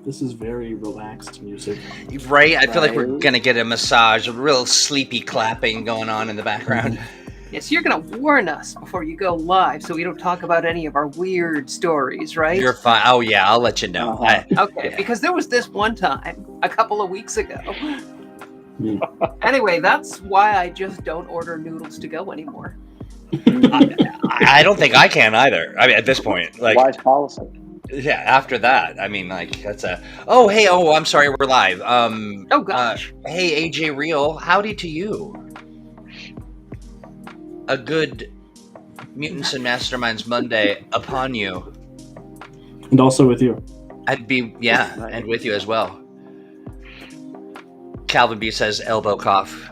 This is very relaxed music. Right? I feel like we're going to get a massage, a real sleepy clapping going on in the background. Yes, you're going to warn us before you go live so we don't talk about any of our weird stories, right? You're fine. Oh, yeah, I'll let you know. Okay, because there was this one time, a couple of weeks ago. Anyway, that's why I just don't order noodles to go anymore. I don't think I can either. I mean, at this point. Wise policy. Yeah, after that, I mean, that's a... Oh, hey, I'm sorry, we're live. Oh, gosh. Hey, AJ Real, howdy to you. A good Mutants and Masterminds Monday upon you. And also with you. And with you as well. Calvin B says, elbow cough.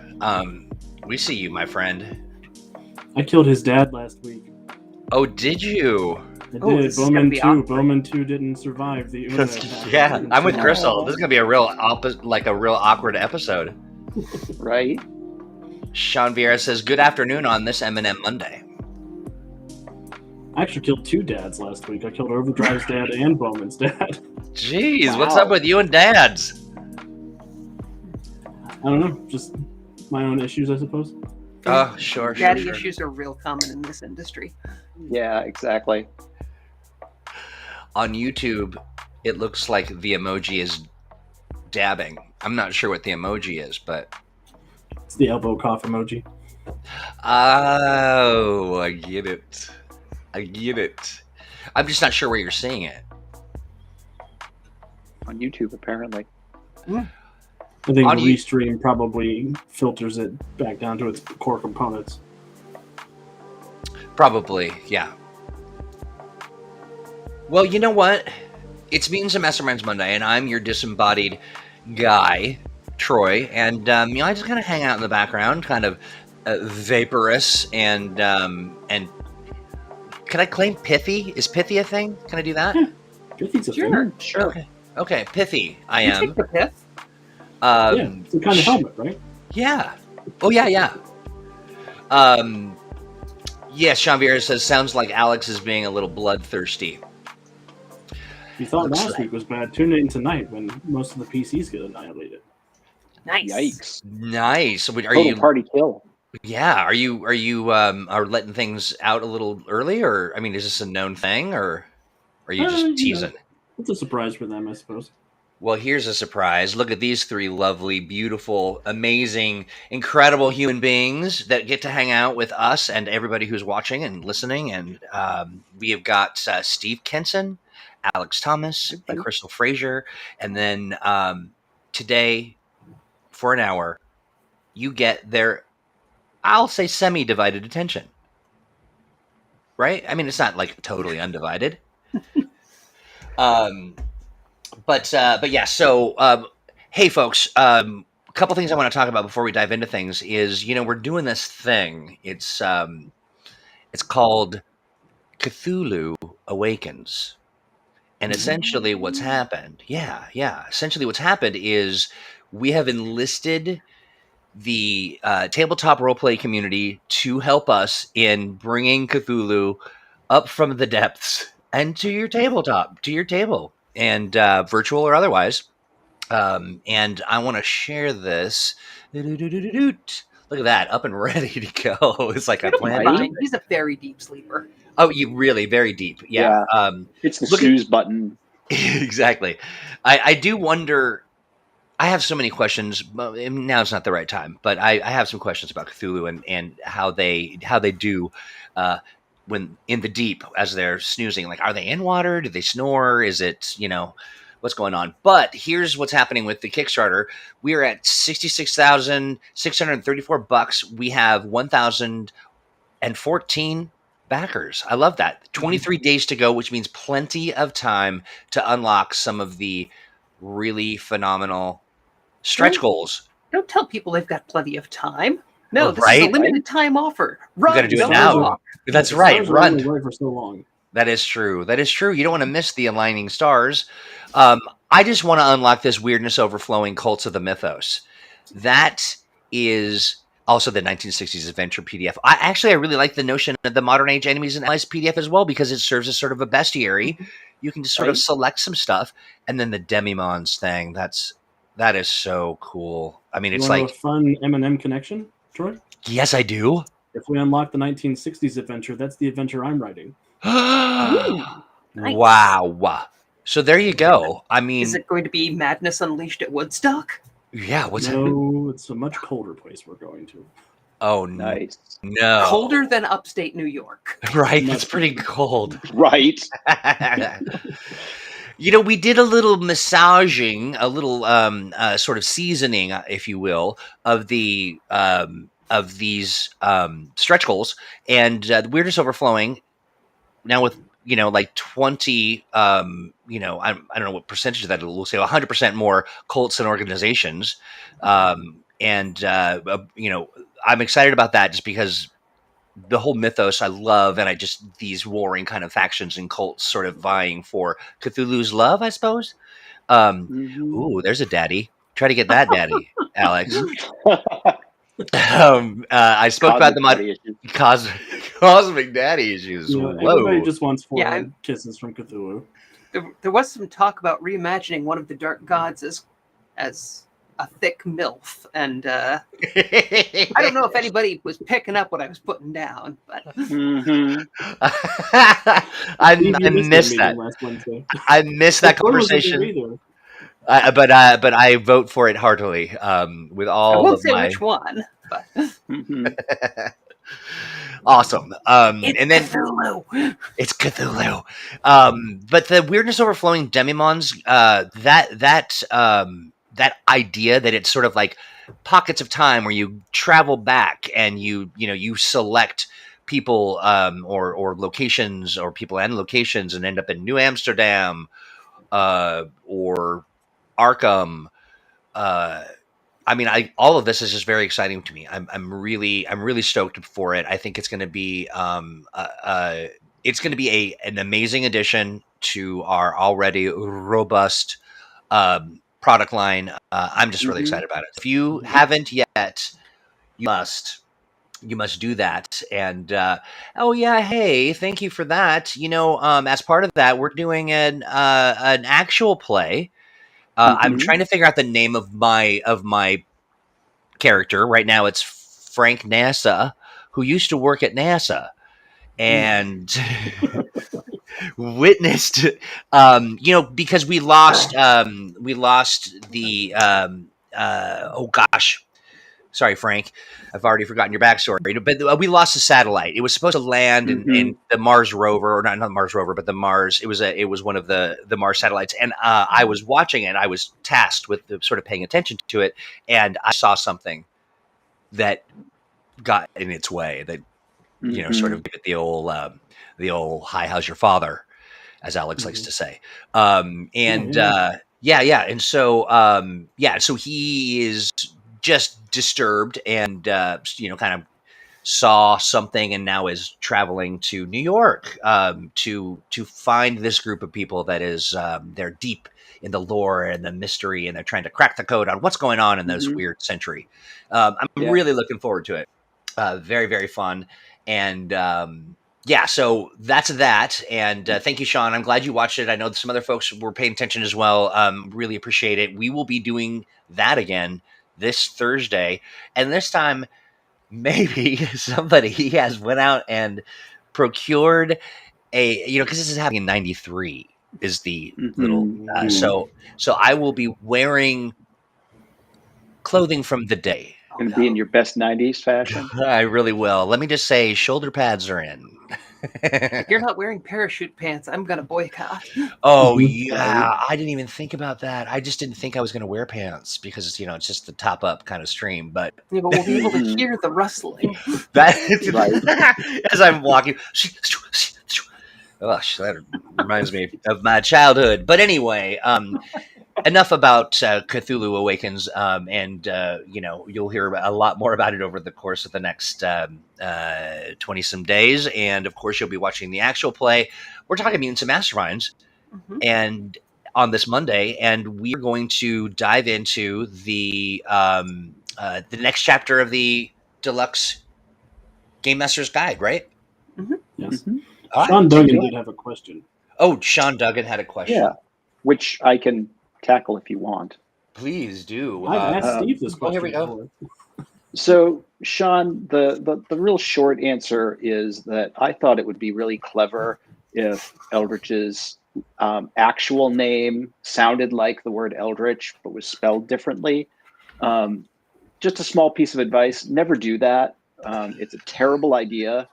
We see you, my friend. I killed his dad last week. Oh, did you? I did. Bowman 2. Awkward. Bowman 2 didn't survive the Yeah, I'm with Chrystal. This is going to be a real awkward episode. Right. Sean Vieira says, good afternoon on this M&M Monday. I actually killed 2 dads last week. I killed Overdrive's dad and Bowman's dad. Jeez, What's up with you and dads? I don't know. Just my own issues, I suppose. Oh, sure. Daddy issues are real common in this industry. Yeah, exactly. On YouTube, it looks like the emoji is dabbing. I'm not sure what the emoji is, but... It's the elbow cough emoji. Oh, I get it. I'm just not sure where you're seeing it. On YouTube, apparently. I think Restream probably filters it back down to its core components. Probably, yeah. Well, you know what? It's Mutants and Masterminds Monday, and I'm your disembodied guy, Troy, and I just kind of hang out in the background, kind of vaporous, and can I claim pithy? Is pithy a thing? Can I do that? Yeah, pithy's a thing. Sure. Okay, pithy. I You am. take the pith? Yeah, it's a kind of helmet, right? Yeah. Oh, yeah. Yes, Sean Vieira says, sounds like Alex is being a little bloodthirsty. If you thought last week was bad, tune in tonight when most of the PCs get annihilated. Nice. Yikes. Nice. Are Total you party kill. Yeah. Are you are letting things out a little early, or I mean, is this a known thing, or are you just teasing? It's a surprise for them, I suppose. Well, here's a surprise. Look at these 3 lovely, beautiful, amazing, incredible human beings that get to hang out with us and everybody who's watching and listening. And we have got Steve Kenson, Alex Thomas, and Chrystal Frazier. And then today, for an hour, you get their, I'll say, semi-divided attention. Right? I mean, it's not like totally undivided. But yeah, so hey folks, a couple things I want to talk about before we dive into things is, we're doing this thing. It's called Cthulhu Awakens. And essentially what's happened, essentially what's happened is we have enlisted the tabletop roleplay community to help us in bringing Cthulhu up from the depths and to your table. And virtual or otherwise. And I want to share this. Look at that, up and ready to go. It's like I planned. He's a very deep sleeper. Oh, you really very deep. Yeah. It's the snooze button. Exactly. I do wonder. I have so many questions. Now it's not the right time, but I have some questions about Cthulhu and how they do. When in the deep as they're snoozing, like, are they in water? Do they snore? Is it, what's going on? But here's what's happening with the Kickstarter. We are at $66,634. We have 1,014 backers. I love that. 23 days to go, which means plenty of time to unlock some of the really phenomenal stretch goals. Don't tell people they've got plenty of time. No, this is a limited time offer. Run, we got to do it now. That's right. Run. For so long. That is true. You don't want to miss the aligning stars. I just want to unlock this weirdness overflowing cults of the mythos. That is also the 1960s adventure PDF. I really like the notion of the modern age enemies and allies PDF as well, because it serves as sort of a bestiary. You can just sort of select some stuff, and then the Demimons thing. That is so cool. I mean, You it's want like a fun M&M connection, Troy? yes, I do. If we unlock the 1960s adventure, that's the adventure I'm writing. Nice. Wow. So there you go. I mean, Is it going to be Madness Unleashed at Woodstock? yeah. What's No, it's a much colder place we're going to. Oh Nice. no! Colder than upstate New York. Right? Much It's pretty cold. Right. We did a little massaging, a little sort of seasoning, if you will, of these stretch goals, and the weirdness overflowing. Now with like 20, I don't know what percentage of that we'll say 100% more cults and organizations, and I'm excited about that just because the whole mythos I love, and these warring kind of factions and cults sort of vying for Cthulhu's love, I suppose. Ooh, there's a daddy. Try to get that daddy, Alex. I spoke about the cosmic daddy issues. Everybody just wants Yeah, kisses from Cthulhu. There was some talk about reimagining one of the dark gods as a thick MILF, and I don't know if anybody was picking up what I was putting down, but I missed that. I missed that conversation. But I vote for it heartily. With all I won't of say my which one. But awesome. it's And then Cthulhu. it's Cthulhu. But the weirdness overflowing Demimons, that idea that it's sort of like pockets of time where you travel back and you select people or locations or people and locations and end up in New Amsterdam or Arkham. I mean, all of this is just very exciting to me. I'm really stoked for it. I think it's going to be an amazing addition to our already robust product line. I'm just really excited about it. If you haven't yet, you must do that. And hey, thank you for that. As part of that, we're doing an actual play. I'm trying to figure out the name of my character right now. It's Frank NASA, who used to work at NASA and witnessed, because we lost the oh gosh. Sorry, Frank. I've already forgotten your backstory. But we lost a satellite. It was supposed to land in the Mars rover, or not the Mars rover, but the Mars. It was one of the Mars satellites. And I was watching it. I was tasked with sort of paying attention to it, and I saw something that got in its way. That sort of gave it the old "Hi, how's your father?" as Alex likes to say. And so he is just disturbed and kind of saw something and now is traveling to New York to find this group of people that is they're deep in the lore and the mystery, and they're trying to crack the code on what's going on in this weird century. I'm really looking forward to it. Very, very fun. And so that's that. And thank you, Sean. I'm glad you watched it. I know some other folks were paying attention as well. Really appreciate it. We will be doing that again this Thursday, and this time maybe somebody has went out and procured because this is happening in 93 is the little so I will be wearing clothing from the day. Gonna be in your best 90s fashion. I really will. Let me just say, shoulder pads are in. If you're not wearing parachute pants, I'm gonna boycott. Oh yeah, I didn't even think about that. I just didn't think I was going to wear pants because it's just the top up kind of stream. But Yeah, but we'll be able to hear the rustling. As I'm walking. Gosh, that reminds me of my childhood. But anyway, enough about Cthulhu Awakens, and you'll hear a lot more about it over the course of the next 20-some days. And of course, you'll be watching the actual play. We're talking Mutants and Masterminds, and on this Monday, and we are going to dive into the next chapter of the Deluxe Game Master's Guide, right? Mm-hmm. Yes. Mhm. All right. Sean Duggan did have a question. Oh, Sean Duggan had a question. Yeah, which I can tackle if you want. Please do. I've asked Steve this oh, here question we go. before. So, Sean, the real short answer is that I thought it would be really clever if Eldritch's actual name sounded like the word Eldritch, but was spelled differently. Just a small piece of advice: never do that. It's a terrible idea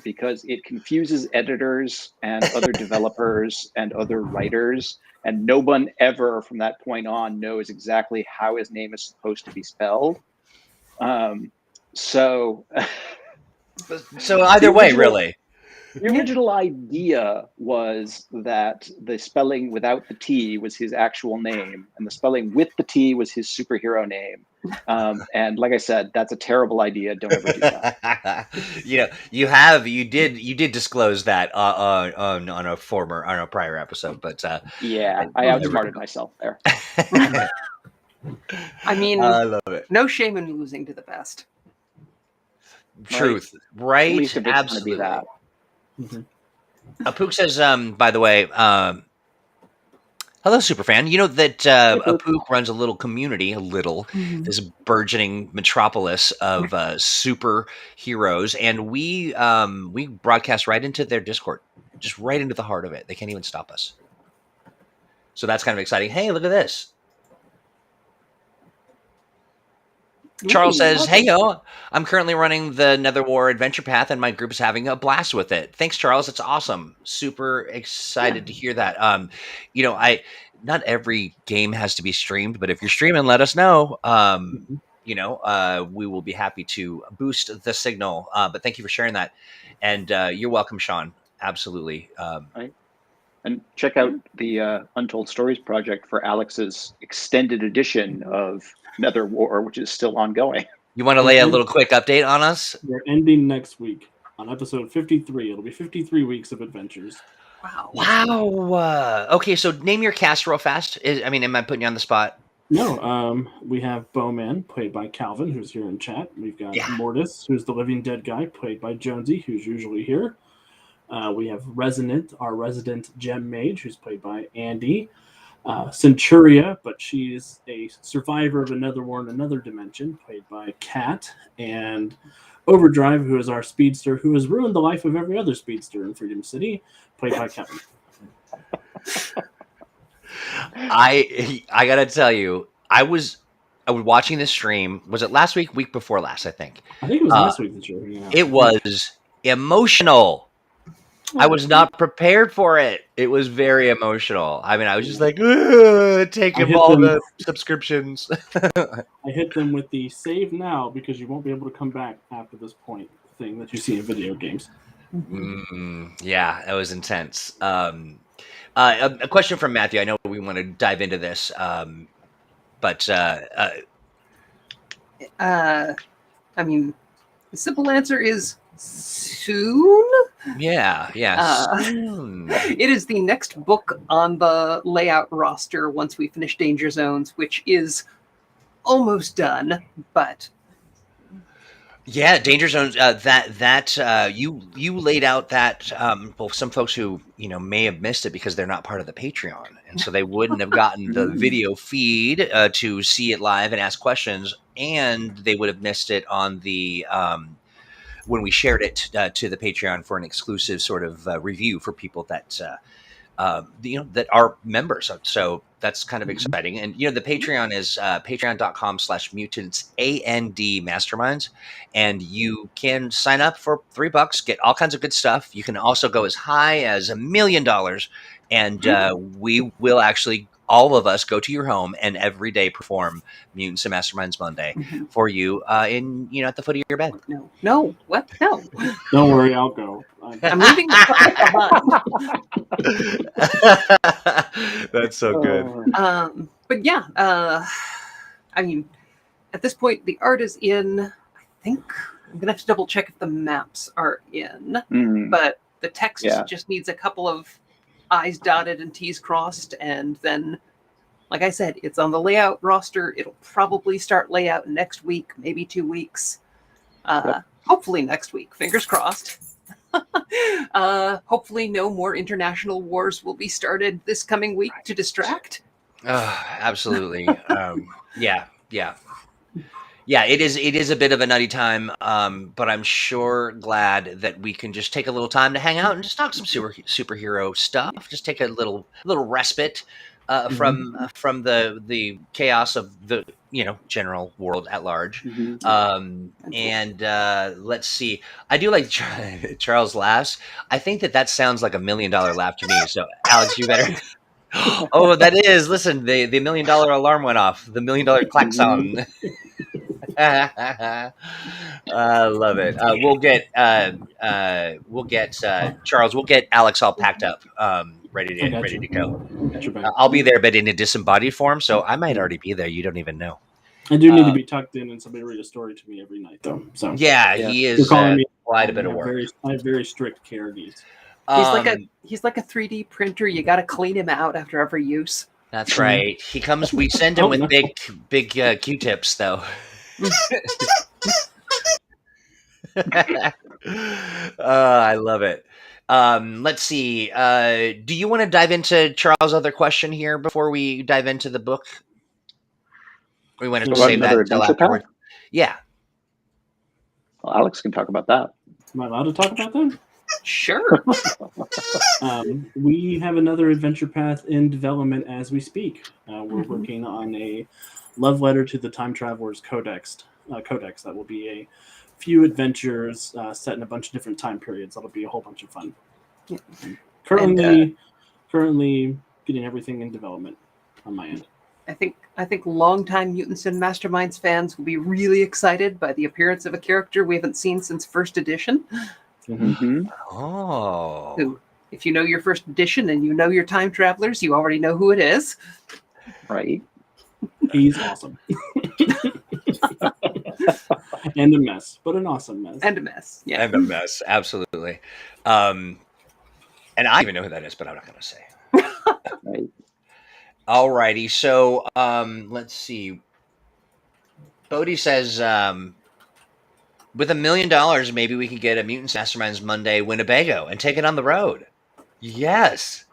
because it confuses editors and other developers and other writers, and no one ever from that point on knows exactly how his name is supposed to be spelled. So So either way, original- really. the original idea was that the spelling without the T was his actual name, and the spelling with the T was his superhero name. And like I said, that's a terrible idea. Don't ever do that. You did disclose that on a prior episode, but Yeah, I outsmarted myself there. I mean, I love it. no shame in losing to the best. Truth, right? At least if it's going to Absolutely. be that. Mm-hmm. Apook says, by the way, hello, superfan. You know that Apook runs a little community, this burgeoning metropolis of superheroes, and we broadcast right into their Discord, just right into the heart of it. They can't even stop us. So that's kind of exciting. Hey, look at this. Charles says, hey, yo, I'm currently running the Nether War Adventure Path, and my group is having a blast with it. Thanks, Charles. It's awesome. Super excited to hear that. Not every game has to be streamed, but if you're streaming, let us know. We will be happy to boost the signal. But thank you for sharing that. And you're welcome, Sean. Absolutely. And check out the Untold Stories project for Alex's extended edition of Nether War, which is still ongoing. You want to lay a little quick update on us? We're ending next week on episode 53. It'll be 53 weeks of adventures. Wow. Okay, so name your cast real fast. Am I putting you on the spot? No, we have Bowman, played by Calvin, who's here in chat. We've got Mortis, who's the living dead guy, played by Jonesy, who's usually here. We have our resident gem mage, who's played by Andy. Centuria, but she's a survivor of another war in another dimension, played by Kat. And Overdrive, who is our speedster, who has ruined the life of every other speedster in Freedom City, played by Kevin. I gotta tell you, I was watching this stream. Was it last week? Week before last, I think. I think it was last week that you were hanging out. It was emotional. I was not prepared for it. It was very emotional. I was just like, taking all the subscriptions. I hit them with the save now because you won't be able to come back after this point thing that you see in video games. Yeah, that was intense. A question from Matthew. I know we want to dive into this, but the simple answer is soon. Yeah. Soon. It is the next book on the layout roster once we finish Danger Zones, which is almost done, but yeah, Danger Zones. You laid out that. Some folks who may have missed it because they're not part of the Patreon, and so they wouldn't have gotten the video feed to see it live and ask questions, and they would have missed it on the when we shared it to the Patreon for an exclusive sort of review for people that that are members. So that's kind of exciting. And the Patreon is patreon.com/mutants and masterminds, and you can sign up for $3, get all kinds of good stuff. You can also go as high as $1 million, and we will actually, all of us, go to your home and every day perform Mutants and Masterminds Monday for you in at the foot of your bed. No, what? No. Don't worry, I'll go. I'm leaving the behind. That's so good. But yeah, at this point, the art is in. I think I'm gonna have to double check if the maps are in, but the text just needs a couple of I's dotted and T's crossed, and then, like I said, it's on the layout roster. It'll probably start layout next week, maybe 2 weeks. Hopefully next week. Fingers crossed. Hopefully no more international wars will be started this coming week to distract. Absolutely. Yeah. It is a bit of a nutty time, but I'm sure glad that we can just take a little time to hang out and just talk some superhero stuff. Just take a little respite from the chaos of the general world at large. And let's see. I do like Charles laughs. I think that sounds like $1 million laugh to me. So Alex, you better. Oh, that is. Listen, the $1 million alarm went off. The $1 million klaxon. I love it. We'll get Charles. We'll get Alex all packed up, ready to go. I'll be there, but in a disembodied form, so I might already be there. You don't even know. I do need to be tucked in, and somebody read a story to me every night, though. So he is quite a bit of work. I have very strict care needs. He's like a 3D printer. You got to clean him out after every use. That's right. He comes. We send him with big Q-tips, though. I love it. Let's see. Do you want to dive into Charles' other question here before we dive into the book? We want to save that until afterwards. Yeah. Well, Alex can talk about that. Am I allowed to talk about that? Sure. We have another adventure path in development as we speak. We're working on a love letter to the Time Traveler's Codex. That will be a few adventures set in a bunch of different time periods. That'll be a whole bunch of fun. Yeah. Currently getting everything in development on my end. I think longtime Mutants and Masterminds fans will be really excited by the appearance of a character we haven't seen since first edition. Oh. Who, if you know your first edition and you know your time travelers, you already know who it is. Right. He's awesome. And a mess, but an awesome mess. And a mess. Yeah. And a mess. Absolutely. And I even know who that is, but I'm not going to say. Right. Alrighty. So let's see. Bodhi says, with $1 million, maybe we can get a Mutants Masterminds Monday Winnebago and take it on the road. Yes.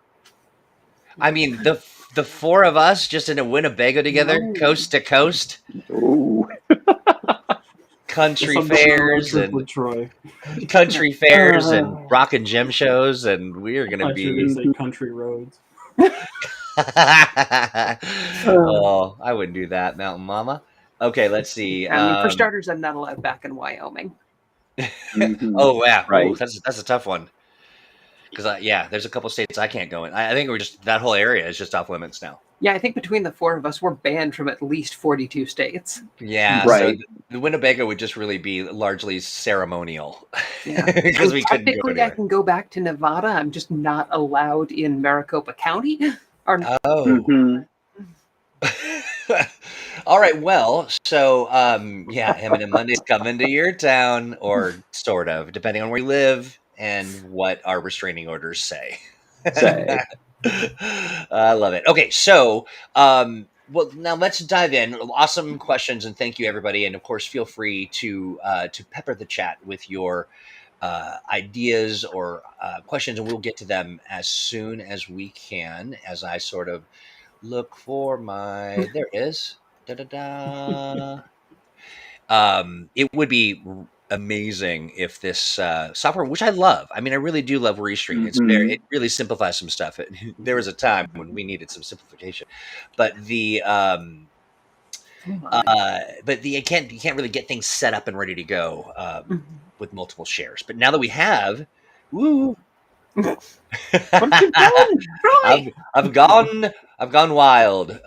I mean, the four of us just in a Winnebago together, coast to coast. Ooh. Country fairs and rock and gem shows, and we are going to be country roads. Oh, I wouldn't do that, Mountain Mama. Okay, let's see. I mean, for starters, I'm not allowed back in Wyoming. Oh, yeah. Right. Ooh, that's a tough one. Because, there's a couple states I can't go in. I think that whole area is just off limits now. Yeah, I think between the four of us, we're banned from at least 42 states. Yeah, right. So the Winnebago would just really be largely ceremonial. Yeah, because we couldn't go anywhere. Technically, I can go back to Nevada. I'm just not allowed in Maricopa County. All right. Well, so M&M Monday's coming to your town, or sort of, depending on where you live and what our restraining orders say. I love it. Okay, so well, now let's dive in. Awesome questions, and thank you, everybody. And of course, feel free to pepper the chat with your ideas or questions, and we'll get to them as soon as we can. As I sort of look for my, there it is. It would be amazing if this software, which I love. I mean, I really do love Restream. It really simplifies some stuff. There was a time when we needed some simplification, but you can't really get things set up and ready to go with multiple shares. But now that we have, woo. What have you done? Really? I've gone wild.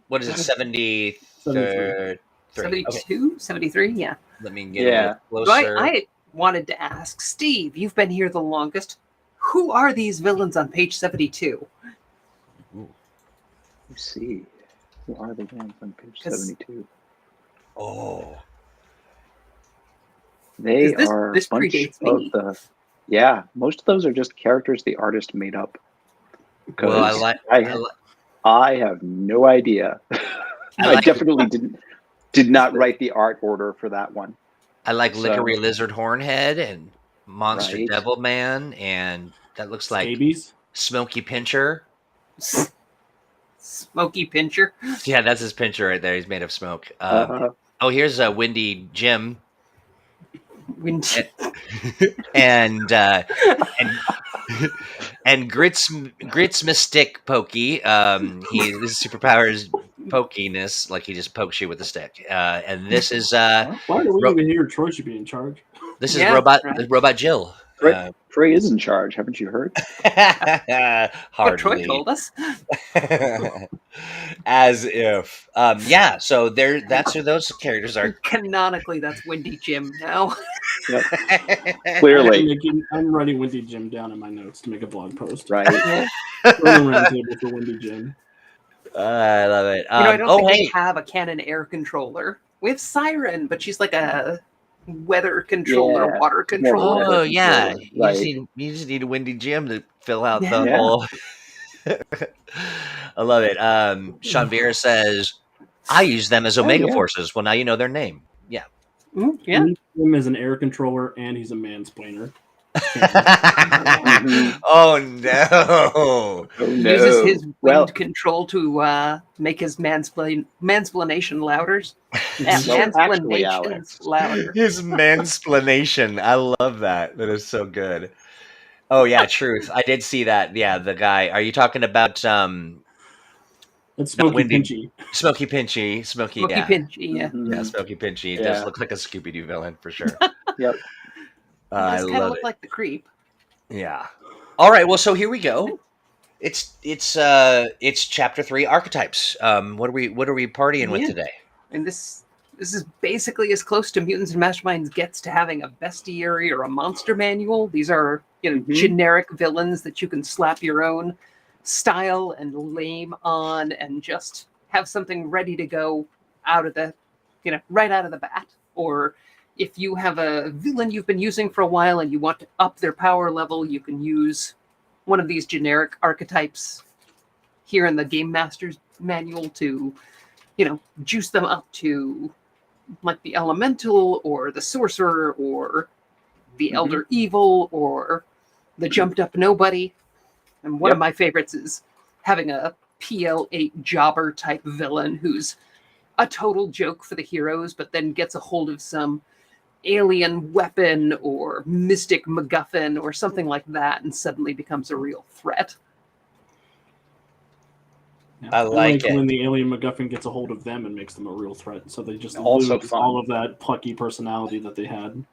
What is it? 73? 72? 73? Yeah. Let me get a little So closer. I wanted to ask, Steve, you've been here the longest. Who are these villains on page 72? Let's see. Who are the ones on page 72? Oh. They are this a bunch predates of me. most of those are just characters the artist made up. Well, I have no idea. I definitely did not write the art order for that one. I like Lickery Lizard Hornhead and Monster Right. Devil Man, and that looks like Scabies. Smoky Pincher. Smoky Pincher. Yeah, that's his pincher right there. He's made of smoke. Oh, here's a Windy Jim. Windy. And Grits Mystic Pokey. His superpower is pokiness, like he just pokes you with a stick. And this is Why do we even hear Troy should be in charge? This is Robot Jill. Troy is in charge. Haven't you heard? Hardly. What Troy told us. As if. Yeah, so that's who those characters are. Canonically, that's Windy Jim now. Yep. Clearly. I'm writing Windy Jim down in my notes to make a blog post. Right. Roundtable for Windy Jim. I love it. I don't think we have a Canon air controller. We have Siren, but she's like a weather controller, water controller. Oh, yeah. Right. You just need a Windy Jim to fill out the whole... I love it. Sean Vera says, I use them as Omega Forces. Well, now you know their name. Yeah. Yeah. Him as an air controller, and he's a mansplainer. Oh no! Uses his wind control to make his mansplanation louder. Mansplanation's louder. His mansplanation. I love that. That is so good. Oh yeah, truth. I did see that. Yeah, the guy. Are you talking about It's Smoky Pinchy. Smoky Pinchy. Smoky Pinchy, yeah. Yeah, Smoky Pinchy. It does look like a Scooby-Doo villain for sure. Yep. I love it. Look like the creep. Yeah. All right. Well, so here we go. It's chapter 3, Archetypes. What are we partying with today? And this is basically as close to Mutants and Masterminds gets to having a bestiary or a monster manual. These are generic villains that you can slap your own style and lame on, and just have something ready to go out of the, right out of the bat. Or if you have a villain you've been using for a while and you want to up their power level, you can use one of these generic archetypes here in the Game Master's manual to, juice them up to like the Elemental or the Sorcerer or the Elder Evil or the Jumped Up Nobody. And one of my favorites is having a PL8 jobber type villain who's a total joke for the heroes, but then gets a hold of some alien weapon or mystic MacGuffin or something like that and suddenly becomes a real threat. Yeah. I like it when the alien MacGuffin gets a hold of them and makes them a real threat. So they just also lose all of that plucky personality that they had.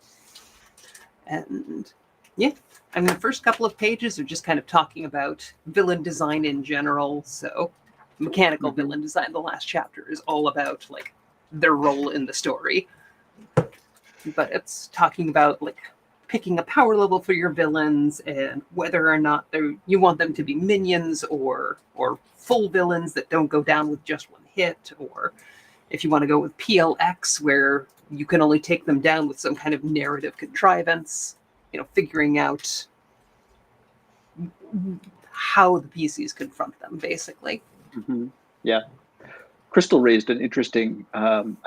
And the first couple of pages are just kind of talking about villain design in general. So mechanical villain design, the last chapter is all about like their role in the story. But it's talking about like picking a power level for your villains and whether or not you want them to be minions or full villains that don't go down with just one hit, or if you want to go with PLX where you can only take them down with some kind of narrative contrivance, figuring out how the PCs confront them, basically. Yeah. Chrystal raised an interesting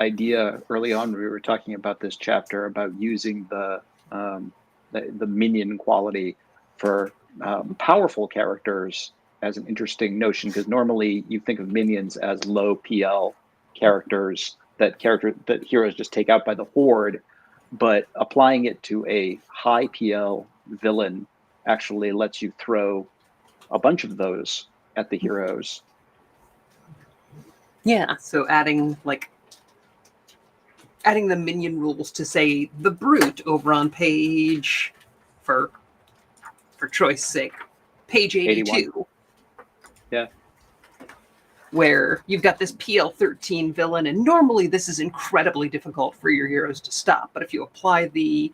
idea early on when we were talking about this chapter about using the minion quality for powerful characters as an interesting notion, because normally you think of minions as low PL characters that heroes just take out by the horde, but applying it to a high PL villain actually lets you throw a bunch of those at the heroes. Yeah, so adding the minion rules to, say, the Brute over on page, for choice sake, page 82. 81. Yeah. Where you've got this PL13 villain, and normally this is incredibly difficult for your heroes to stop, but if you apply the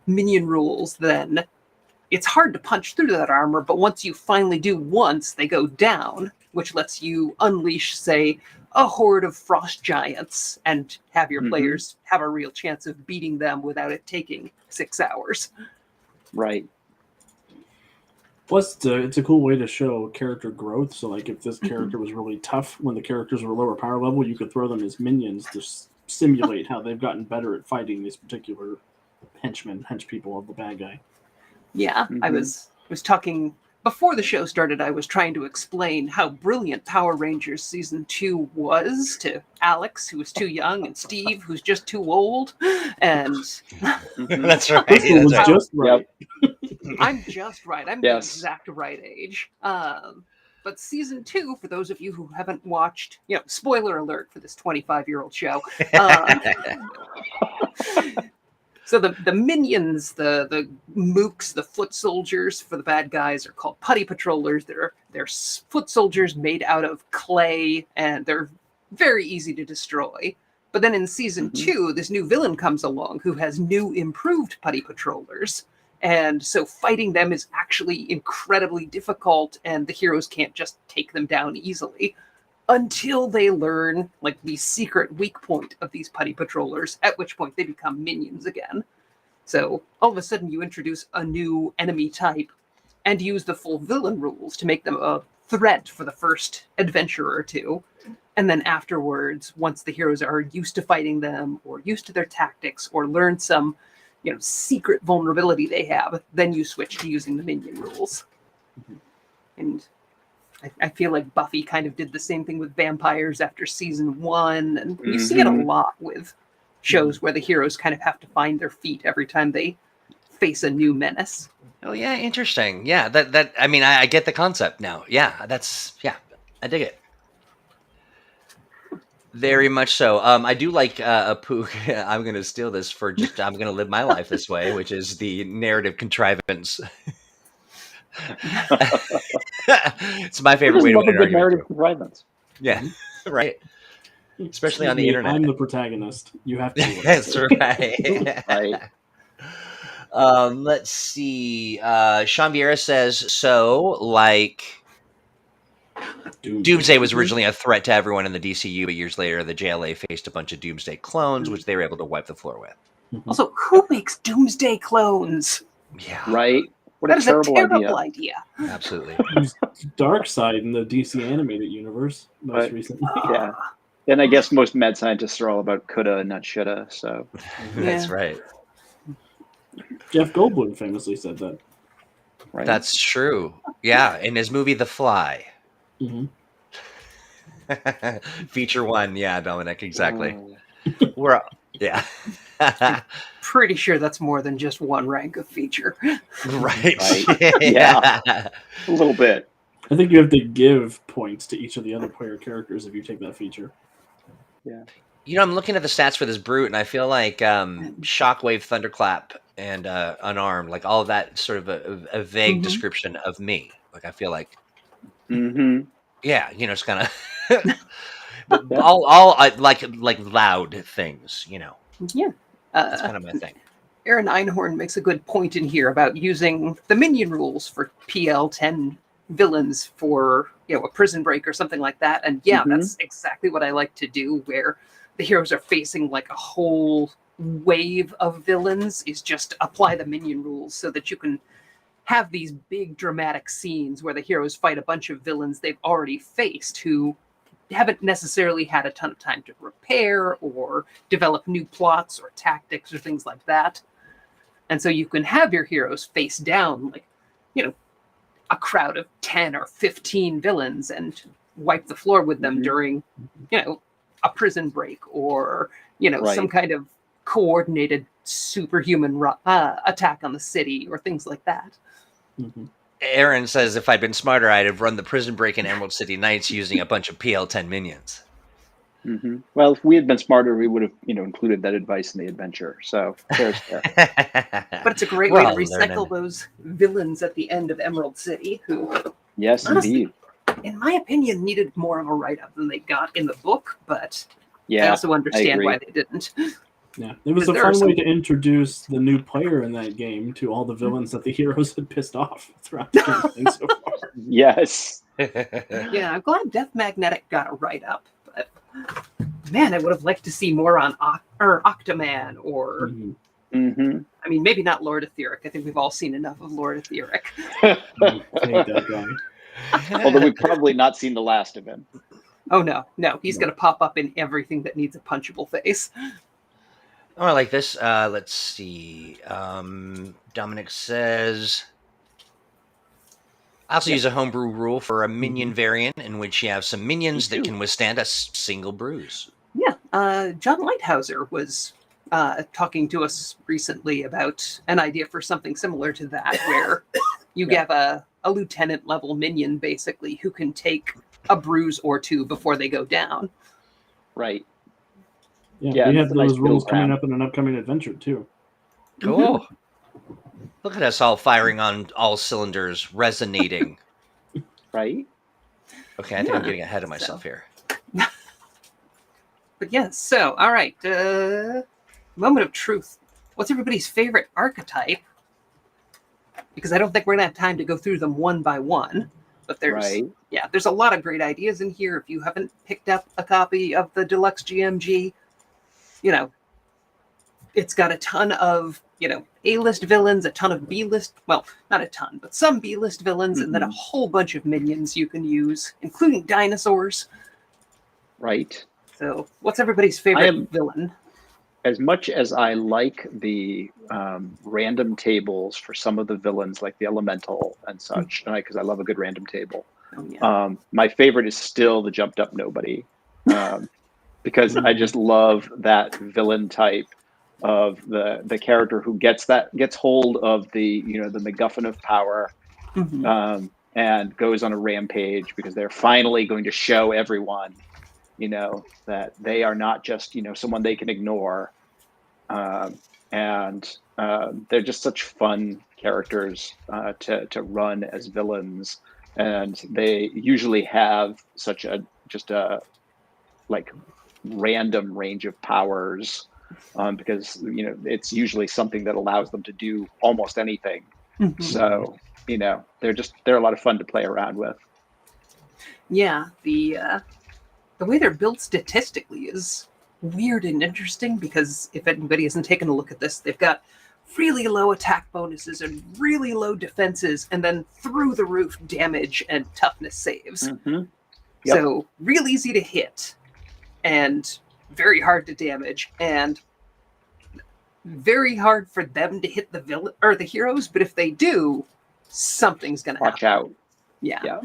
minion rules, then it's hard to punch through that armor, but once you finally do once, they go down, which lets you unleash, say, a horde of frost giants and have your players have a real chance of beating them without it taking 6 hours. Right. Plus, it's a cool way to show character growth. So, like, if this character was really tough when the characters were lower power level, you could throw them as minions to simulate how they've gotten better at fighting these particular hench people of the bad guy. Yeah, I was talking before the show started. I was trying to explain how brilliant Power Rangers season 2 was to Alex, who was too young, and Steve, who's just too old. And That's right. Chrystal was just right. Yep. I'm just right. I'm the exact right age. But season 2, for those of you who haven't watched, spoiler alert for this 25-year-old show. So the minions, the mooks, the foot soldiers for the bad guys are called Putty Patrollers. They're foot soldiers made out of clay, and they're very easy to destroy. But then in season 2, this new villain comes along who has new improved Putty Patrollers. And so fighting them is actually incredibly difficult, and the heroes can't just take them down easily until they learn the secret weak point of these Putty Patrollers, at which point they become minions again. So all of a sudden you introduce a new enemy type and use the full villain rules to make them a threat for the first adventure or two. And then afterwards, once the heroes are used to fighting them or used to their tactics or learn some secret vulnerability they have, then you switch to using the minion rules. And I feel like Buffy kind of did the same thing with vampires after season 1, and you see it a lot with shows where the heroes kind of have to find their feet every time they face a new menace. Oh yeah, interesting. Yeah, that I mean, I get the concept now. Yeah, I dig it. Very much so. I do like a Pook. I'm going to steal this for I'm going to live my life this way, which is the narrative contrivance. It's my favorite way to win an argument. Narrative contrivance. Yeah, right. Especially on the internet. I'm the protagonist. You have to. That's right. Right. Let's see. Sean Vieira says, Doomsday was originally a threat to everyone in the DCU, but years later, the JLA faced a bunch of Doomsday clones, which they were able to wipe the floor with. Also, who makes Doomsday clones? Yeah. Right? That is a terrible idea. Absolutely. Darkseid in the DC animated universe most recently. Yeah. And I guess most mad scientists are all about coulda, not shoulda. So That's right. Jeff Goldblum famously said that. Right. That's true. Yeah, in his movie The Fly. Feature 1, yeah, Dominic, exactly. Yeah. Pretty sure that's more than just one rank of feature. Right. Yeah. A little bit. I think you have to give points to each of the other player characters if you take that feature. Yeah. I'm looking at the stats for this brute, and I feel like Shockwave, Thunderclap, and Unarmed, all of that sort of a vague description of me. I feel like, yeah, it's kind of all like loud things, Yeah. That's kind of my thing. Aaron Einhorn makes a good point in here about using the minion rules for PL10 villains for a prison break or something like that. And that's exactly what I like to do, where the heroes are facing a whole wave of villains, is just apply the minion rules so that you can have these big dramatic scenes where the heroes fight a bunch of villains they've already faced who haven't necessarily had a ton of time to prepare or develop new plots or tactics or things like that. And so you can have your heroes face down a crowd of 10 or 15 villains and wipe the floor with them during a prison break or some kind of coordinated superhuman attack on the city or things like that. Aaron says, if I'd been smarter, I'd have run the prison break in Emerald City Nights using a bunch of PL10 minions. Well, if we had been smarter, we would have, included that advice in the adventure. So there's that. But it's a great way to recycle those villains at the end of Emerald City, who, yes, honestly, indeed, in my opinion, needed more of a write-up than they got in the book. But yeah, I also understand why they didn't. Yeah, it was a fun way to introduce the new player in that game to all the villains that the heroes had pissed off throughout the campaign so far. Yes. Yeah, I'm glad Death Magnetic got a write-up, but man, I would have liked to see more on Octoman or... I mean, maybe not Lord Etheric. I think we've all seen enough of Lord Etheric. I hate that guy. Although we've probably not seen the last of him. Oh no, he's going to pop up in everything that needs a punchable face. Oh, I like this. Let's see. Dominic says, I also use a homebrew rule for a minion variant in which you have some minions that can withstand a single bruise. Yeah, John Lighthouser was talking to us recently about an idea for something similar to that, where you have a lieutenant level minion basically who can take a bruise or two before they go down. Right. Yeah, we have those rules coming up in an upcoming adventure too. Cool. Look at us all firing on all cylinders, resonating. Right. Okay, I think I'm getting ahead of myself here. But yes, so all right. Moment of truth. What's everybody's favorite archetype? Because I don't think we're gonna have time to go through them one by one. But there's a lot of great ideas in here. If you haven't picked up a copy of the Deluxe GMG, it's got a ton of, A-list villains, a ton of B-list, well, not a ton, but some B-list villains, and then a whole bunch of minions you can use, including dinosaurs. Right. So what's everybody's favorite villain? As much as I like the random tables for some of the villains, like the Elemental and such, because I love a good random table, my favorite is still the Jumped Up Nobody, because I just love that villain type of the character who gets hold of the the MacGuffin of power, and goes on a rampage because they're finally going to show everyone that they are not just someone they can ignore, and they're just such fun characters to run as villains, and they usually have such a random range of powers, because it's usually something that allows them to do almost anything. So they're a lot of fun to play around with. Yeah, the way they're built statistically is weird and interesting, because if anybody hasn't taken a look at this, they've got really low attack bonuses and really low defenses, and then through the roof damage and toughness saves. So real easy to hit and very hard to damage, and very hard for them to hit the villain or the heroes, but if they do, something's gonna watch out. Yeah.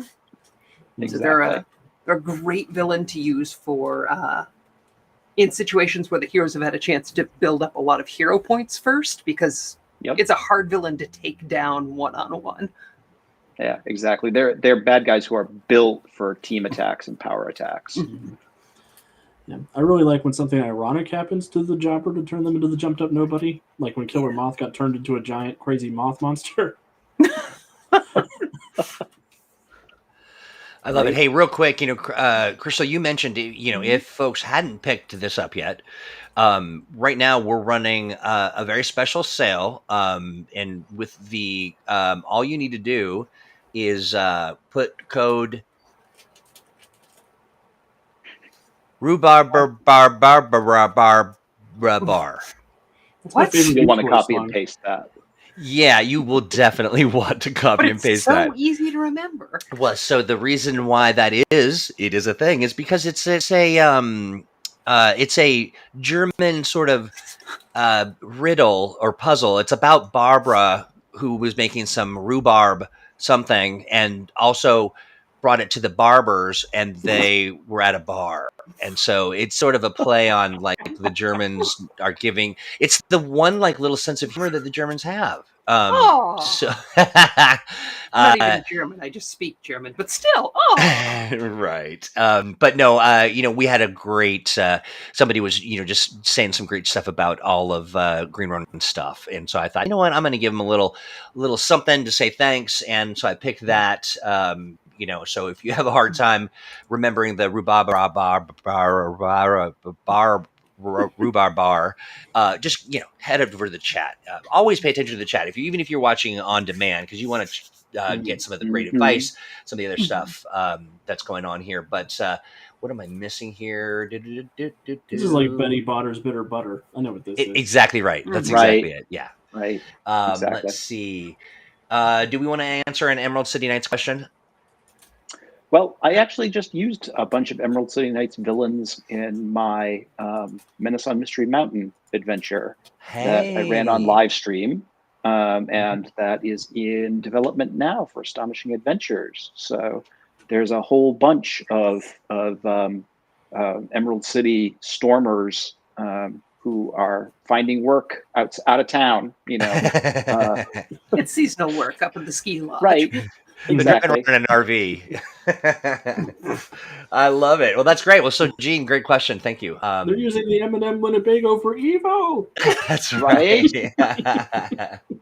Exactly. So they're a great villain to use for in situations where the heroes have had a chance to build up a lot of hero points first, because it's a hard villain to take down one-on-one. Yeah, exactly. They're bad guys who are built for team attacks and power attacks. Yeah, I really like when something ironic happens to the Jobber to turn them into the Jumped Up Nobody, like when Killer Moth got turned into a giant crazy moth monster. I love it. Hey, real quick, Chrystal, you mentioned, if folks hadn't picked this up yet, right now we're running a very special sale, and with the all you need to do is put code rhubarb bar. What? You want to copy and paste that? Yeah, you will definitely want to copy and paste that. It's so easy to remember. Well, so the reason why it is a thing is because it's a German sort of riddle or puzzle. It's about Barbara, who was making some rhubarb something, and also brought it to the barbers, and they were at a bar. And so it's sort of a play on the Germans are giving. It's the one little sense of humor that the Germans have. So I'm not even German. I just speak German, but still. Right. But no, we had a great. Somebody was just saying some great stuff about all of Green Run stuff, and so I thought, what, I'm going to give them a little something to say thanks, and so I picked that. So if you have a hard time remembering the rhubarb bar, just head over to the chat. Always pay attention to the chat, even if you're watching on demand, because you want to get some of the great advice, some of the other stuff that's going on here. But what am I missing here? This is like Betty Botter's Bitter Butter. I know what this is. Exactly right. That's exactly it. Yeah. Right. Let's see. Do we want to answer an Emerald City Knights question? Well, I actually just used a bunch of Emerald City Knights villains in my Menace on Mystery Mountain adventure that I ran on live stream, and that is in development now for Astonishing Adventures. So there's a whole bunch of Emerald City Stormers who are finding work out of town. It's seasonal work up in the ski lodge. Right. Exactly. They're driving around an RV. I love it. Well, that's great. Well, so Gene, great question. Thank you. They're using the M&M Winnebago for Evo. That's right.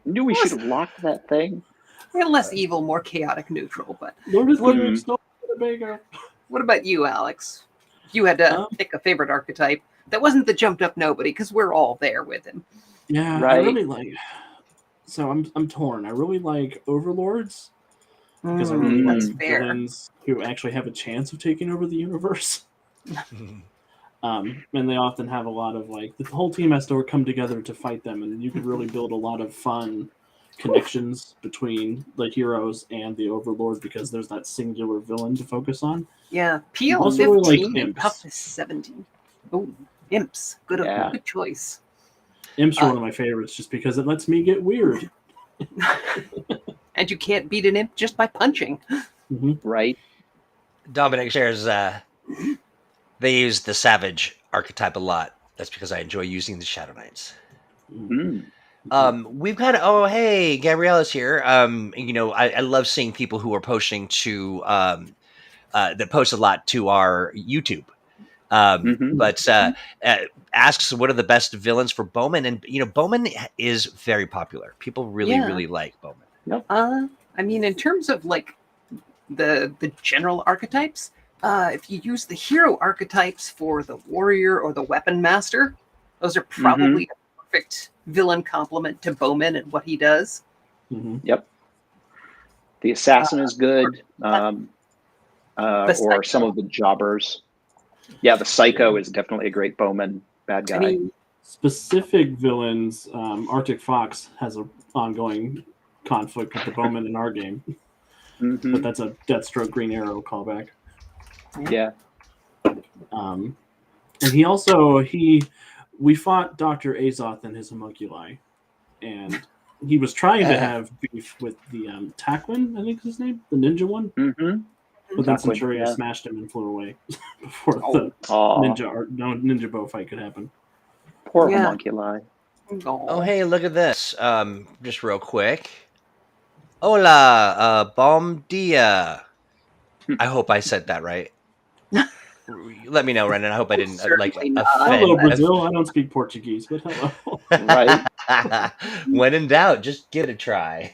Knew we should have locked that thing. Well, less evil, more chaotic neutral. But Winnebago. What about you, Alex? If you had to pick a favorite archetype that wasn't the jumped up nobody, because we're all there with him. Yeah, right. I really like. So I'm torn. I really like Overlords because I really like villains who actually have a chance of taking over the universe. And they often have a lot of the whole team has to come together to fight them, and you could really build a lot of fun connections between the heroes and the Overlord because there's that singular villain to focus on. Yeah, Peel 15 and Puff is 17. Oh, Imps, good choice. Imps are one of my favorites just because it lets me get weird. And you can't beat an imp just by punching. Mm-hmm. Right. Dominic shares they use the Savage archetype a lot. That's because I enjoy using the Shadow Knights. We've got hey, Gabriella's here. I love seeing people who are posting to that post a lot to our YouTube. But asks what are the best villains for Bowman, and Bowman is very popular. People really like Bowman. Yep. I mean, in terms of the general archetypes, if you use the hero archetypes for the warrior or the weapon master, those are probably a perfect villain complement to Bowman and what he does. Yep. The assassin is good, or some of the jobbers. Yeah, the Psycho is definitely a great Bowman bad guy. I mean, specific villains, Arctic Fox has an ongoing conflict with the Bowman in our game. But that's a Deathstroke Green Arrow callback. Yeah. And we fought Dr. Azoth and his homunculi, and he was trying to have beef with the Taquin, I think is his name, the ninja one. But then Centuria smashed him and flew away before the ninja bow fight could happen. Poor homunculi. Oh, hey, look at this. Just real quick. Hola, bom dia. I hope I said that right. Let me know, Renan. I hope I didn't offend. Hello, Brazil. I don't speak Portuguese, but hello. Right. When in doubt, just give it a try.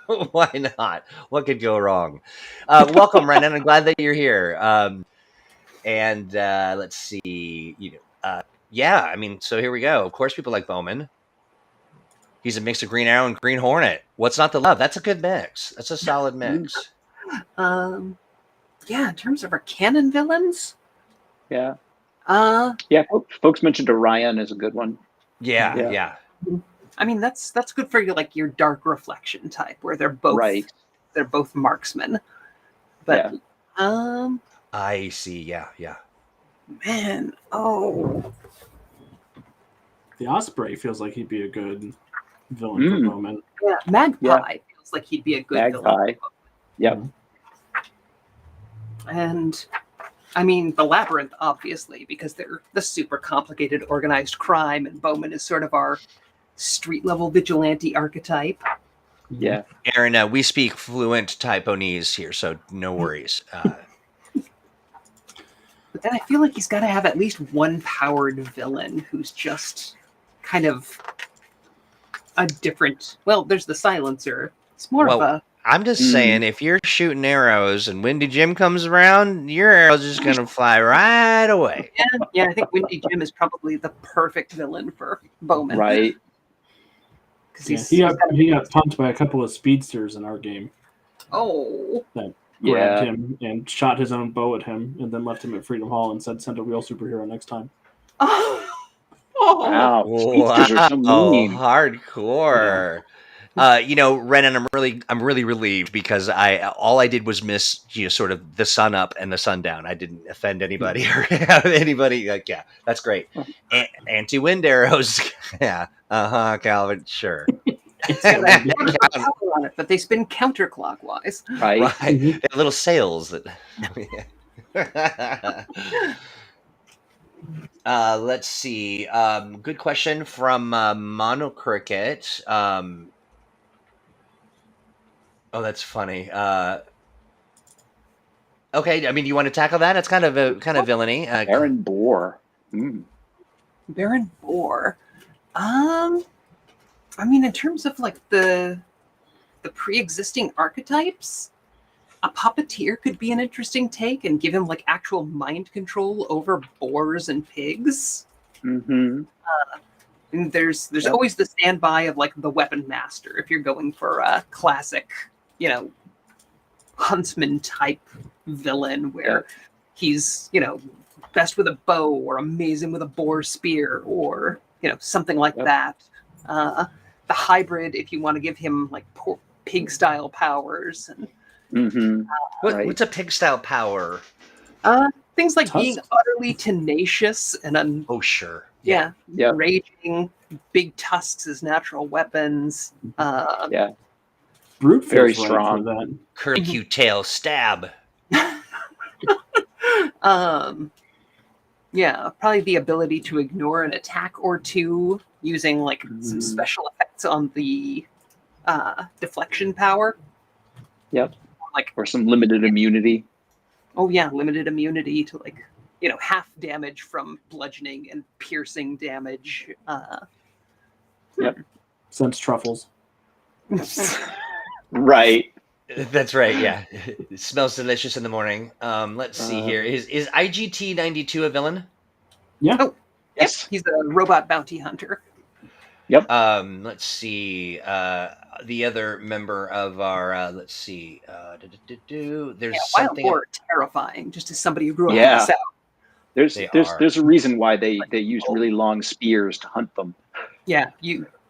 Why not? What could go wrong? Welcome, Renan. I'm glad that you're here. And let's see. I mean, so here we go. Of course, people like Bowman. He's a mix of Green Arrow and Green Hornet. What's not to love? That's a good mix. That's a solid mix. In terms of our canon villains. Yeah. Folks mentioned Orion as a good one. Yeah. I mean, that's good for your dark reflection type, where they're both marksmen. But I see. Yeah. Man, the Osprey feels like he'd be a good villain for Bowman. Yeah, Magpie feels like he'd be a good villain. Yep. And I mean, the Labyrinth, obviously, because they're the super complicated organized crime, and Bowman is sort of our street level vigilante archetype. Yeah. Aaron, we speak fluent Taiwanese here, so no worries. But then I feel like he's got to have at least one powered villain who's just kind of a different. Well, there's the Silencer. It's more of a. I'm just saying, if you're shooting arrows and Windy Jim comes around, your arrow's just going to fly right away. Yeah, I think Windy Jim is probably the perfect villain for Bowman. Right. Because he got pumped by a couple of speedsters in our game. Oh. That grabbed him and shot his own bow at him and then left him at Freedom Hall and said, send a real superhero next time. Oh. Wow. Speedsters are so mean. Hardcore. Renan, I'm really relieved because all I did was miss sort of the sun up and the sun down. I didn't offend anybody or anybody. That's great. Anti-wind arrows, yeah, Calvin, sure. On it, but they spin counterclockwise. Right. They have little sails that. Let's see. Good question from Mono Cricket. Oh, that's funny. Okay, I mean, you want to tackle that? It's kind of villainy. Baron Boar. Baron Boar. I mean, in terms of like the pre-existing archetypes, a puppeteer could be an interesting take and give him like actual mind control over boars and pigs. Mm-hmm. And there's always the standby of like the weapon master if you're going for a classic, huntsman type villain where he's, best with a bow or amazing with a boar spear or, something like that. The hybrid, if you want to give him like pig style powers. And, what's a pig style power? Things like being utterly tenacious and sure. Yeah. Raging, big tusks as natural weapons. Brute very feels strong. Right for that. Curlicue tail stab. Probably the ability to ignore an attack or two using like some special effects on the deflection power. Yep. Or some limited immunity. Oh yeah, limited immunity to like half damage from bludgeoning and piercing damage. Sense truffles. Right. That's right. Yeah, it smells delicious in the morning. Let's see here. Is IGT 92 a villain? Yeah. Oh, yes. Yep. He's a robot bounty hunter. Yep. Let's see. The other member of our let's see. There's something. Wild boar are terrifying. Just as somebody who grew up in the South. There's a reason why they use really long spears to hunt them. Yeah,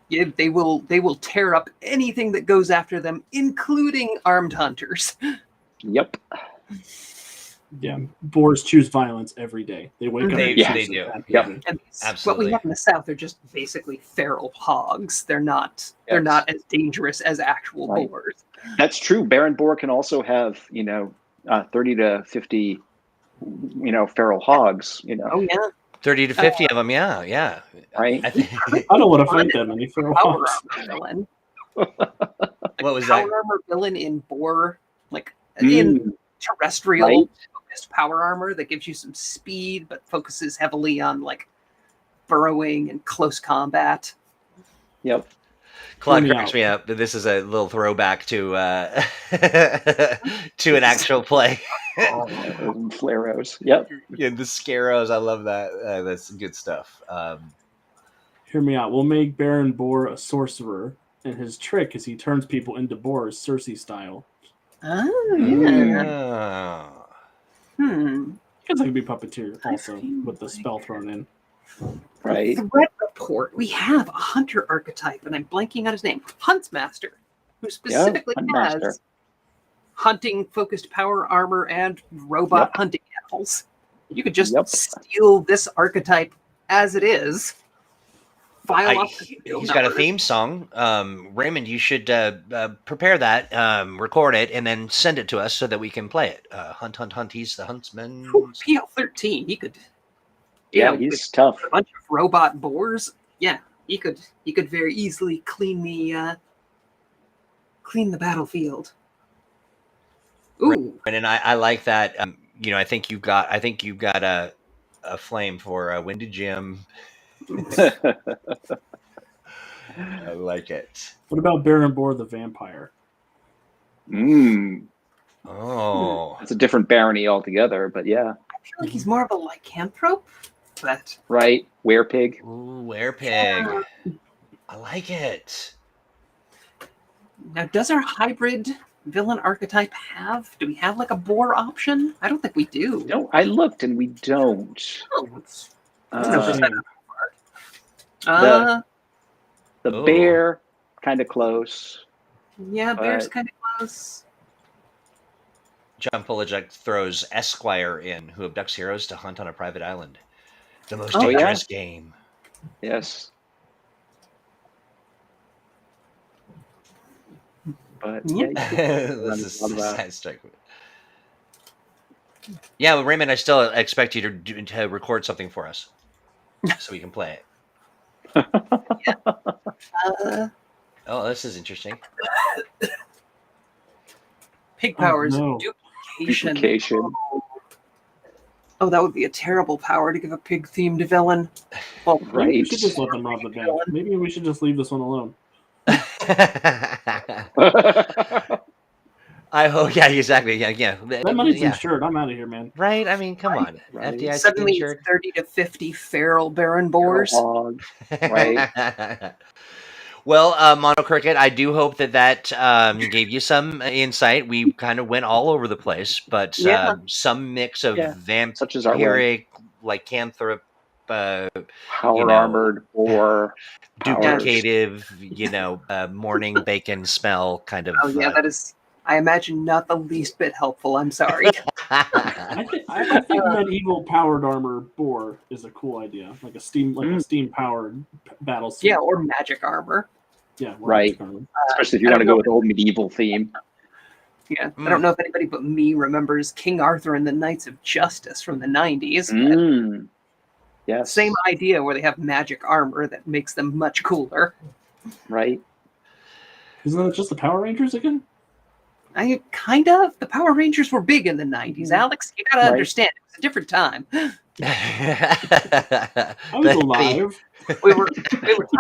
they will tear up anything that goes after them, including armed hunters. Yep. Yeah, boars choose violence every day. They wake up. They do. Yep. And Absolutely. what we have in the South are just basically feral hogs. They're not as dangerous as actual boars. That's true. Baron Boar can also have 30 to 50 feral hogs. Oh yeah. 30 to 50 of them, yeah. Right? I don't want to fight that many feral hogs. Villain. What was power that? armor villain in boar, in terrestrial focused power armor that gives you some speed, but focuses heavily on like burrowing and close combat. Yep. Claude cracks me up. This is a little throwback to to an actual play. Flareos. Yep. Yeah, the Scaros. I love that. That's good stuff. Hear me out. We'll make Baron Boar a sorcerer, and his trick is he turns people into boars, Cersei style. Oh, yeah. Because I could be puppeteer also with the spell thrown in. Right. Threat report. We have a hunter archetype, and I'm blanking on his name. Huntsmaster, who specifically has hunting focused power armor and robot hunting animals. You could just steal this archetype as it is. He's got a theme song. Raymond, you should prepare that, record it, and then send it to us so that we can play it. Hunt, hunt, hunt. He's the huntsman. PL-13. He could. He's tough. A bunch of robot boars. Yeah, he could very easily clean the battlefield. Ooh, and I like that. I think you've got a flame for Winded Jim. I like it. What about Baron Boar the vampire? Oh, it's a different barony altogether, but yeah. I feel like he's more of a lycanthrope. But right, werepig. Ooh, werepig. I like it. Now, does our hybrid villain archetype do we have like a boar option? I don't think we do. No, I looked and we don't. The bear kind of close. Yeah, bear's kind of close. John Polajek throws Esquire in, who abducts heroes to hunt on a private island. The most Oh, yeah. dangerous game. Yes. But Yeah. This is side strike. Yeah, well, Raymond, I still expect you to record something for us so we can play it. Oh, this is interesting. Pig powers, no. duplication. Oh, that would be a terrible power to give a pig-themed villain. Well, Maybe we should just let them rob the bank. Maybe we should just leave this one alone. I hope, yeah, exactly. Yeah. That money's insured. I'm out of here, man. Right? I mean, come on. Right. FDIC Suddenly insured. it's 30 to 50 feral Baron boars. Right. Well, Mono Cricket, I do hope that gave you some insight. We kind of went all over the place, but some mix of such as our vampiric, lycanthrope, power armored or duplicative, morning bacon smell kind of. Oh yeah, that is. I imagine not the least bit helpful. I'm sorry. I think medieval powered armor boar is a cool idea, like a steam powered battle suit. Yeah, or magic armor. Yeah, right. Especially if you want to go with the old medieval theme. Yeah, I don't know if anybody but me remembers King Arthur and the Knights of Justice from the 90s. Yes. Same idea where they have magic armor that makes them much cooler. Right. Isn't that just the Power Rangers again? The Power Rangers were big in the 90s, Alex. You gotta understand, it was a different time. I was alive. We were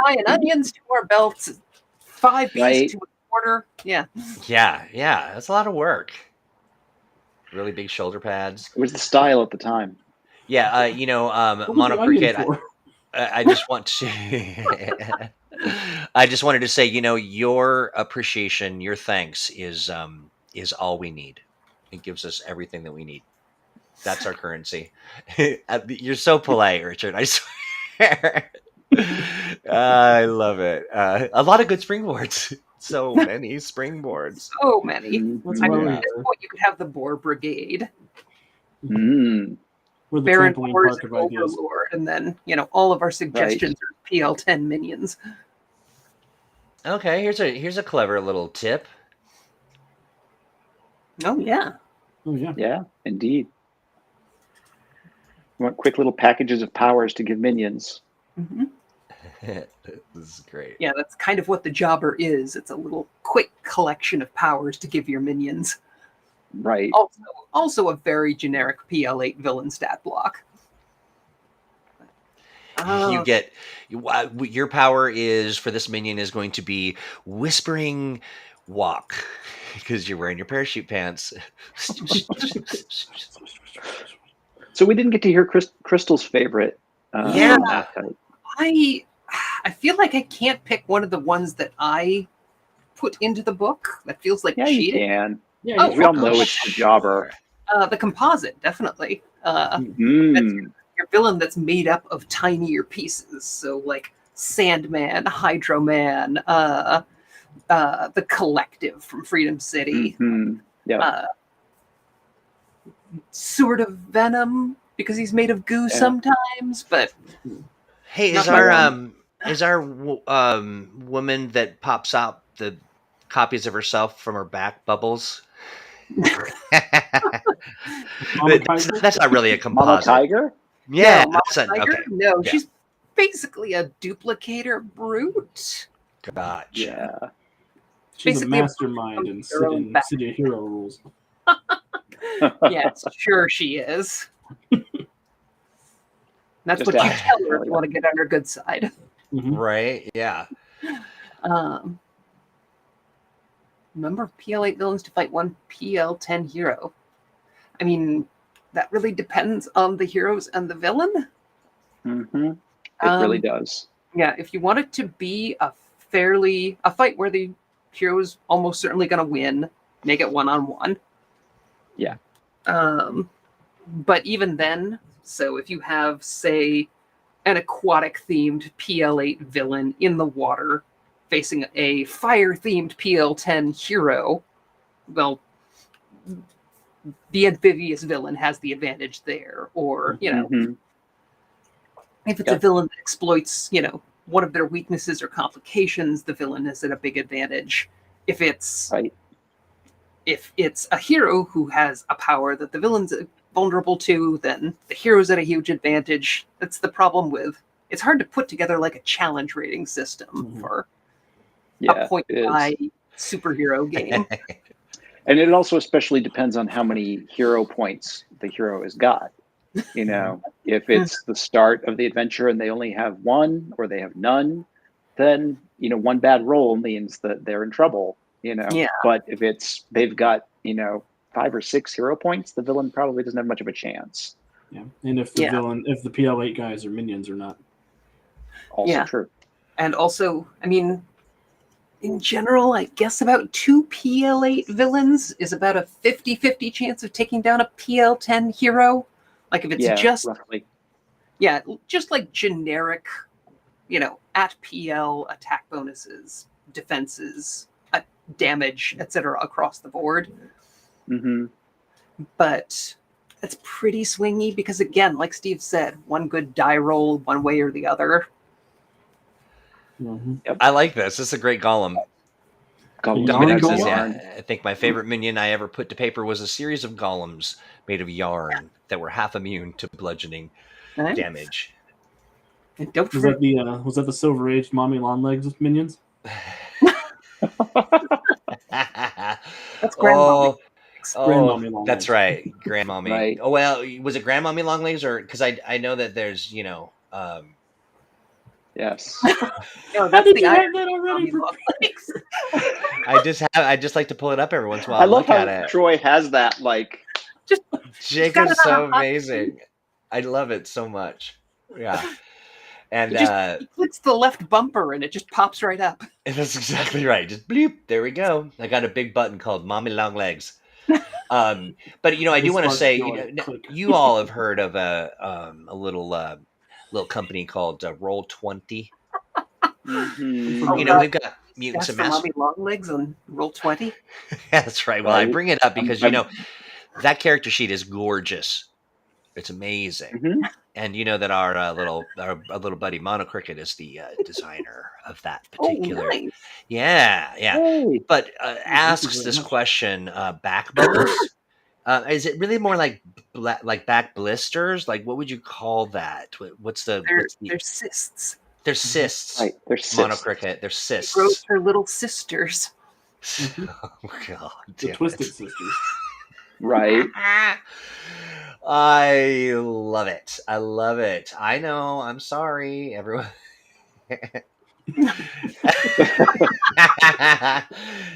tying onions to our belts, 5 Bs to a quarter. Yeah. Yeah. That's a lot of work. Really big shoulder pads. It was the style at the time. Yeah, Mono Cricket. I just want to. I just wanted to say, your appreciation, your thanks is all we need. It gives us everything that we need. That's our currency. You're so polite, Richard. I swear. I love it. A lot of good springboards. So many springboards. So many. That's I mean, at this point, you could have the Boar Brigade. We're the Baron trampoline Boars park and of ideas. Overlord, and then all of our suggestions are PL10 minions. Okay, here's a clever little tip. Oh yeah. Oh yeah. Yeah, indeed. You want quick little packages of powers to give minions. Mm-hmm. This is great. Yeah, that's kind of what the jobber is. It's a little quick collection of powers to give your minions. Right. Also a very generic PL8 villain stat block. You get your power is for this minion is going to be whispering walk because you're wearing your parachute pants. So we didn't get to hear Crystal's favorite. Archetype. I feel like I can't pick one of the ones that I put into the book. That feels like cheating. You can. Yeah, we all know it's the jobber. The composite, definitely. That's your villain that's made up of tinier pieces. So like Sandman, Hydro Man, the Collective from Freedom City. Sort of Venom because he's made of goo sometimes, but hey, is our woman that pops out the copies of herself from her back bubbles? That's not really a composite. Mama Tiger? Yeah, no, okay. No, she's basically a duplicator brute. Gotcha. Yeah. She's Basically a mastermind in City of Hero rules. Yes, sure she is. That's Just what you tell her if you want to get on her good side. Mm-hmm. Right? Yeah. Number of PL8 villains to fight one PL10 hero. I mean, that really depends on the heroes and the villain. Mm-hmm. It really does. Yeah, if you want it to be a fight where the hero's almost certainly going to win, make it 1-on-1. Yeah. But even then, so if you have, say, an aquatic-themed PL8 villain in the water facing a fire-themed PL-10 hero, well, the amphibious villain has the advantage there. Or, you know, if it's a villain that exploits, you know, one of their weaknesses or complications, the villain is at a big advantage. If it's a hero who has a power that the villain's vulnerable to, then the hero's at a huge advantage. That's the problem with it's hard to put together like a challenge rating system for a point by superhero game. And it also especially depends on how many hero points the hero has got. You know, if it's the start of the adventure and they only have one or they have none, then, you know, one bad roll means that they're in trouble, you know. But if they've got, you know, 5 or 6 hero points, the villain probably doesn't have much of a chance. And if the villain, if the PL8 guys are minions or not. Also true. And also, I mean, in general, I guess about 2 PL8 villains is about a 50-50 chance of taking down a PL10 hero. Like if it's just roughly. Just like generic, you know, at PL attack bonuses, defenses, damage, etc. across the board. But it's pretty swingy because, again, like Steve said, one good die roll one way or the other. I like this. This is a great golem. Dominic says, I think my favorite minion I ever put to paper was a series of golems made of yarn that were half immune to bludgeoning damage. And don't was that the Silver Age Mommy Longlegs minions? That's Grandmommy. Oh, that's right, Grandmommy. Right. Oh well, was it Grandmommy Longlegs or because I know that there's Yes. No, that's the have that already. I just like to pull it up every once in a while. I love how Troy has that Jacob's so amazing. I love it so much. Yeah. And he clicks the left bumper and it just pops right up. That's exactly right. Just bleep. There we go. I got a big button called Mommy Long Legs. But you know, I do want to say, you all have heard of a little company called Roll20. You know, they've got Mutants and Mommy Long Legs on Roll20. That's right. Well, I bring it up because you know that character sheet is gorgeous. It's amazing. And you know that our little buddy Mono Cricket is the designer of that particular. Oh, nice. Yeah. Hey. But asks this question: back bubbles? Is it really more like back blisters? Like what would you call that? They're cysts. They're cysts. Right. They're cysts. Mono Cricket. They're cysts. She grows her little sisters. Oh God! The Twisted Sisters. Right. I love it. I love it. I know. I'm sorry, everyone.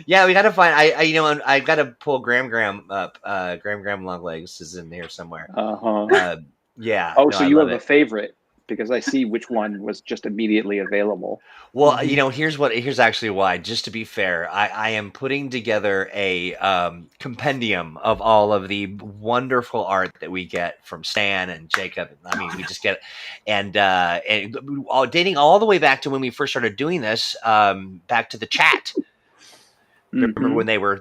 Yeah, we gotta find. I gotta pull Graham up. Graham Longlegs is in here somewhere. Yeah. Oh, so you have a favorite because I see which one was just immediately available. Well, you know, here's actually why. Just to be fair, I am putting together a compendium of all of the wonderful art that we get from Stan and Jacob. I mean, we just get it, and dating all the way back to when we first started doing this, back to the chat. Remember when they were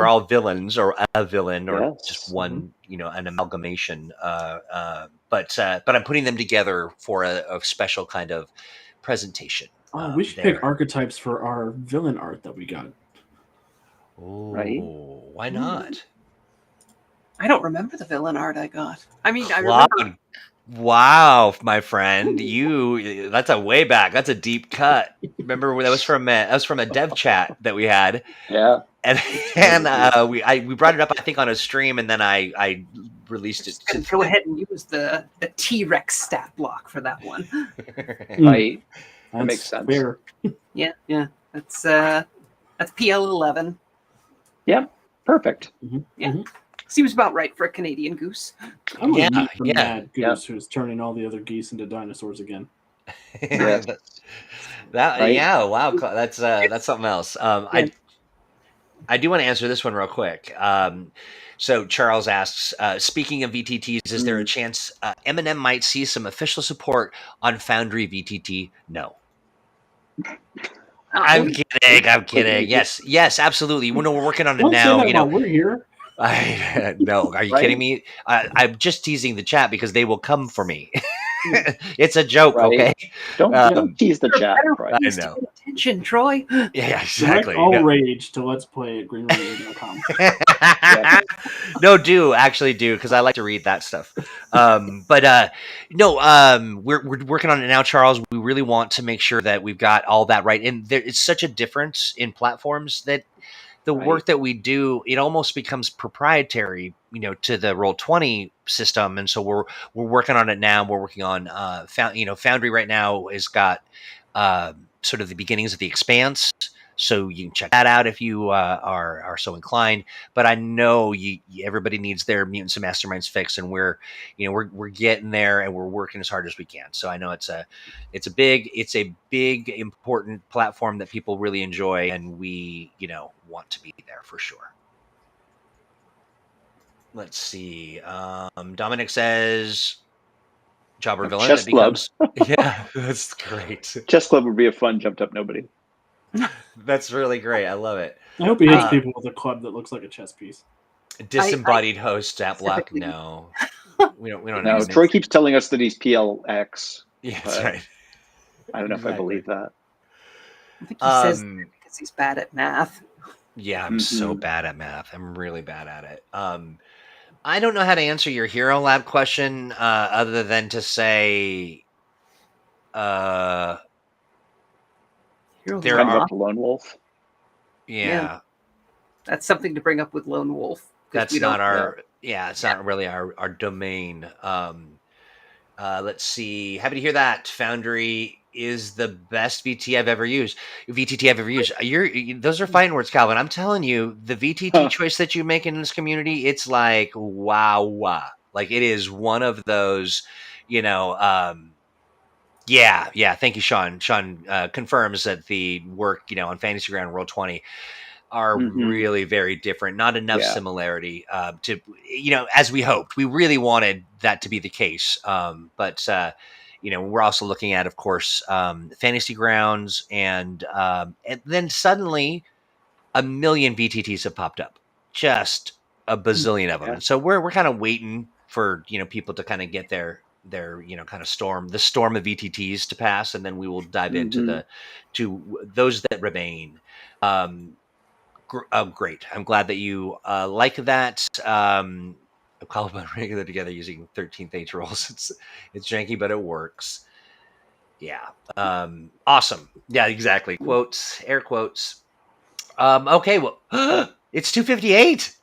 all villains or a villain or just one, you know, an amalgamation. But I'm putting them together for a special kind of presentation. Oh, we should pick archetypes for our villain art that we got. Ooh, right? Why not? I don't remember the villain art I got. I mean, I remember. Wow, my friend, that's a way back. That's a deep cut. Remember that was from a dev chat that we had. Yeah. And we brought it up, I think, on a stream, and then I released it. Go ahead and use the T-Rex stat block for that one. Right. That makes sense. Fair. Yeah. That's PL11. Yeah. Perfect. Yeah. Seems about right for a Canadian goose. I'm gonna meet the mad goose who's turning all the other geese into dinosaurs again. Wow, that's something else. I do want to answer this one real quick. So Charles asks, speaking of VTTs, is there a chance Eminem might see some official support on Foundry VTT? No. I'm kidding. Yes, absolutely. We're working on it Don't now. say that while we're here. No, are you Right? kidding me? I'm just teasing the chat because they will come for me. It's a joke, Right. okay? Don't tease the chat, Troy. I know. Get attention, Troy. Yeah, Direct exactly. all rage to let's play at greenroom.com. No, actually do, because I like to read that stuff. But we're working on it now, Charles. We really want to make sure that we've got all that right. And it's such a difference in platforms that the work that we do, it almost becomes proprietary, to the Roll20 system. And so we're working on it now. We're working on Foundry right now has got sort of the beginnings of the Expanse. So you can check that out if you are so inclined. But I know everybody needs their Mutants and Masterminds fix, and we're getting there, and we're working as hard as we can. So I know it's a big important platform that people really enjoy, and we want to be there for sure. Let's see. Dominic says, "Job or villain?" Chess Club. Yeah, that's great. Chess Club would be a fun jumped up nobody. That's really great. I love it. I hope he hits people with a club that looks like a chess piece. Disembodied host, Zaplock. No, we don't. No, Troy keeps telling us that he's PLX. Yeah, that's right. I don't know if I believe that. I think he says that because he's bad at math. Yeah, I'm so bad at math. I'm really bad at it. I don't know how to answer your Hero Lab question other than to say there are Lone Wolf. Yeah. That's something to bring up with Lone Wolf. That's not it's not really our domain. Let's see. Happy to hear that. Foundry is the best VTT I've ever used. Those are fighting words, Calvin. I'm telling you, the VTT choice that you make in this community, it's like wow. Like it is one of those, Yeah, thank you, Sean. Sean confirms that the work, on Fantasy Ground Roll20 are really very different. Not enough similarity to, as we hoped. We really wanted that to be the case. But we're also looking at, of course, Fantasy Grounds, and then suddenly a million VTTs have popped up, just a bazillion of them. And so we're kind of waiting for people to kind of get their kind of storm of VTTs to pass, and then we will dive into those that remain. Great. I'm glad that you like that. I call them regular together using 13th Age rolls. It's janky, but it works. Yeah. Awesome. Yeah, exactly. Quotes, air quotes. Okay. Well, it's 2:58.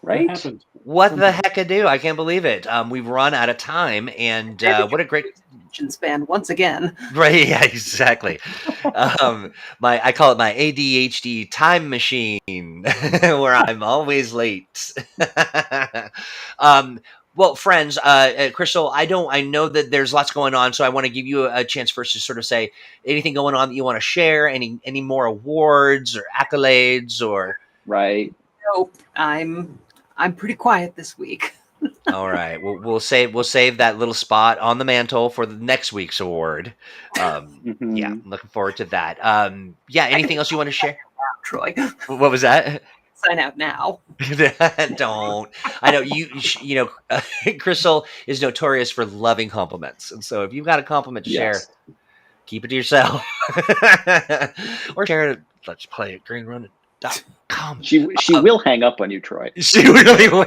Right. What the heck I do? I can't believe it. We've run out of time, and what a great span once again. Right? Yeah, exactly. I call it my ADHD time machine, where I'm always late. Well, friends, Chrystal, I know that there's lots going on, so I want to give you a chance first to sort of say anything going on that you want to share, any more awards or accolades or. Right. Nope. I'm pretty quiet this week. All right. We'll save that little spot on the mantle for the next week's award. Yeah, I'm looking forward to that. Yeah. Anything else you want to share, Troy? What was that? Sign out now. Don't. I know Chrystal is notorious for loving compliments, and so if you've got a compliment to share, keep it to yourself, or share it. Let's play at greenrun.com. She will hang up on you, Troy. She really will.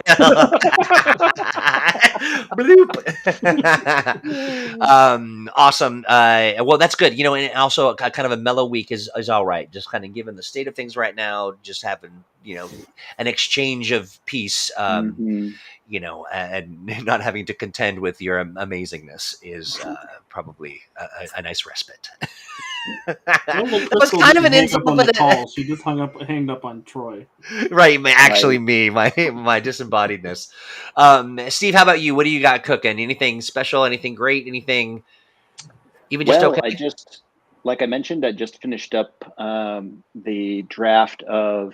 Awesome. Well, that's good. And also kind of a mellow week is all right. Just kind of given the state of things right now, just having an exchange of peace. And not having to contend with your amazingness is probably a nice respite. It was kind of an insult, but she just hanged up on Troy. Right, me, my disembodiedness. Steve, how about you? What do you got cooking? Anything special? Anything great? Anything even just okay? Like I mentioned, I just finished up the draft of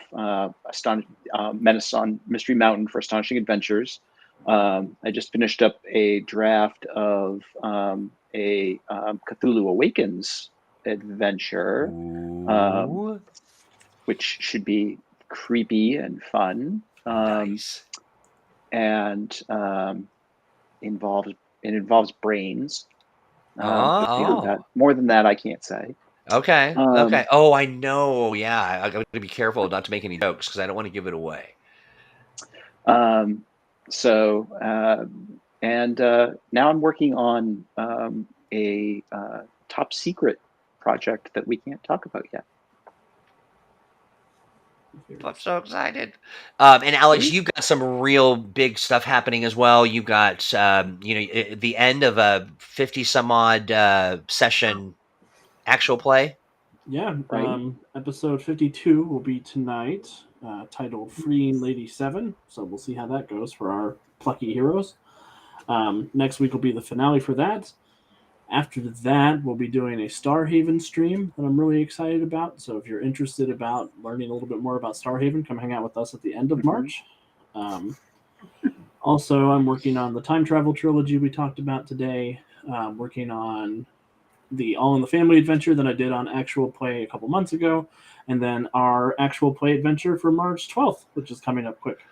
Menace on Mystery Mountain for Astonishing Adventures. I just finished up a draft of a Cthulhu Awakens adventure, Ooh. which should be creepy and fun. Nice. And involves brains. More than that, I can't say. Okay. Okay. Oh, I know. Yeah, I got to be careful not to make any jokes because I don't want to give it away. And now I'm working on a top secret project that we can't talk about yet. I'm so excited. And Alex, you've got some real big stuff happening as well. You've got, the end of a 50 some odd session actual play. Yeah. Right. Episode 52 will be tonight, titled Freeing Lady 7. So we'll see how that goes for our plucky heroes. Next week will be the finale for that. After that, we'll be doing a Starhaven stream that I'm really excited about. So if you're interested about learning a little bit more about Starhaven, come hang out with us at the end of March. Also, I'm working on the time travel trilogy we talked about today. Working on the All in the Family adventure that I did on actual play a couple months ago. And then our actual play adventure for March 12th, which is coming up quick.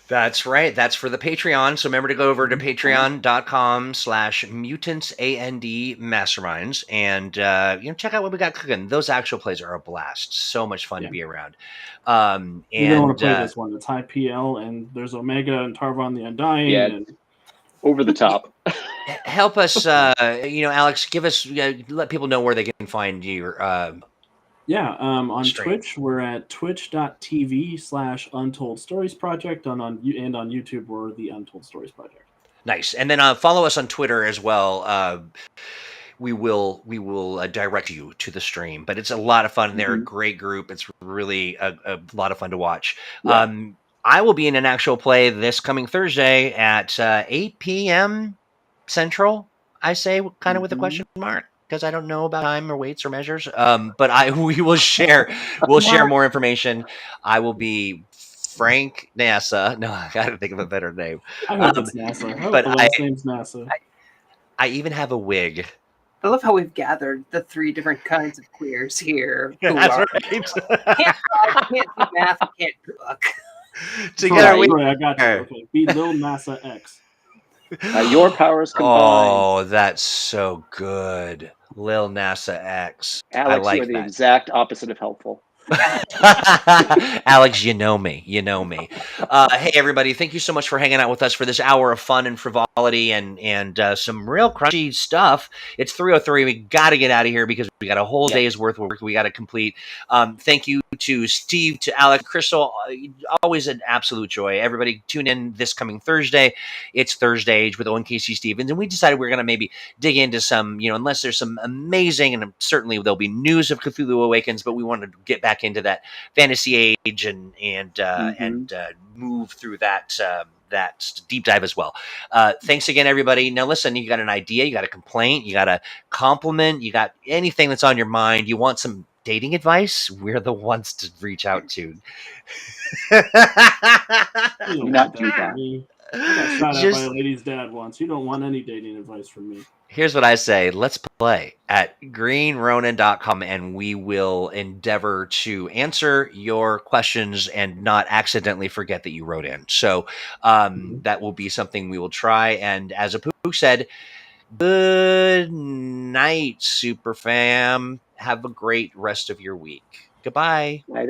That's right. That's for the Patreon. So remember to go over to patreon.com/mutants and masterminds and check out what we got cooking. Those actual plays are a blast. So much fun to be around. You're gonna want to play this one. It's high PL and there's Omega and Tarvon the Undying. Yeah, and over the top. Help us, Alex. Give us, let people know where they can find you. On stream. Twitch, we're at twitch.tv/Untold Stories Project, and on YouTube, we're the Untold Stories Project. Nice. And then follow us on Twitter as well. We will direct you to the stream, but it's a lot of fun. They're a great group. It's really a lot of fun to watch. Yeah. I will be in an actual play this coming Thursday at 8 p.m. Central. I say kind of with a question mark, because I don't know about time or weights or measures. But we will share. We'll share more information. I will be Frank NASA. No, I got to think of a better name. I hope it's NASA. I hope the last name's NASA. I even have a wig. I love how we've gathered the three different kinds of queers here. That's right. Can't do math, can't cook. Together, I got you. Okay, be Lil NASA X. Your powers combined. Oh, that's so good. Lil NASA X. Alex, I like you're the that. exact opposite of helpful. Alex, you know me. Hey, everybody, thank you so much for hanging out with us for this hour of fun and frivolity and some real crunchy stuff. It's 3:03. We got to get out of here because we got a whole day's worth of work we got to complete. Thank you to Steve, to Alex, Chrystal. Always an absolute joy. Everybody tune in this coming Thursday. It's Thursday Age with ONKC Stevens, and we decided we're going to maybe dig into some, unless there's some amazing, and certainly there'll be news of Cthulhu Awakens, but we wanted to get back into that fantasy age and move through that deep dive as well. Thanks again, everybody. Now listen, you got an idea, you got a complaint, you got a compliment, you got anything that's on your mind, you want some dating advice, we're the ones to reach out to. Do not do that. I got shot at by a lady's dad once. You don't want any dating advice from me. Here's what I say. Let's play at greenronin.com, and we will endeavor to answer your questions and not accidentally forget that you wrote in. So that will be something we will try. And as Apu said, good night, super fam. Have a great rest of your week. Goodbye.